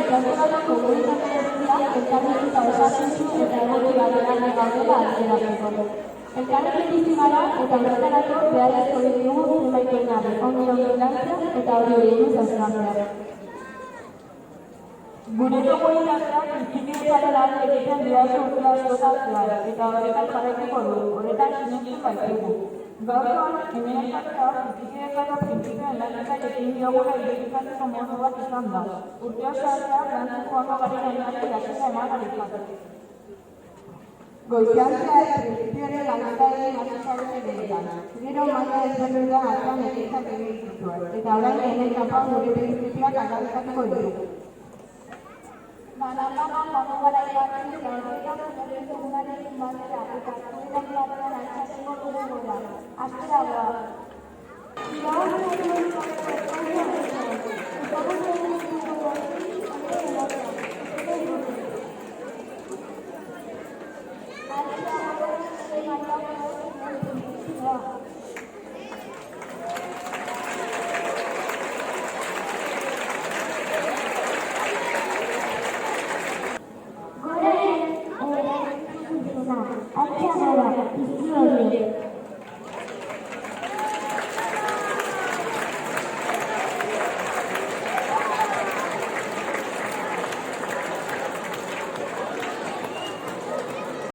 Ikaskolako komunitatea elkarrizketa osasuntsu eta egoki batean gaudela alderateko. Elkarrekin bizi gara eta horretarako beharrezko ditugu zenbait oinarri, ongi lantzea eta hori buruz hausnartzea. Gure komunitateak printzipioetara lan egiten didazu urte askotan zehar, eta horretan jarraituko dugu, horretan sinestu baitugu. Gaurkoan, hemenetakoa printzipioen lanketa egin diogula identifikatzeko modu bat izan da. Urte osoan zehar lantzen joango garen oinarri jakina eman garizateko. Goizean zehar printzipioen lanketa egin hasi zarete beretan. Gero maila ezberdinetan artean ekintzak egin zituen, eta orain hemen kanpoan gure printzipioak aldarrikatuko ditugu. Manamaman pamugara ibatzen eta horretan zure komunarekin batera eta komunitatean altxatzeko dugu gora. Aztera goa.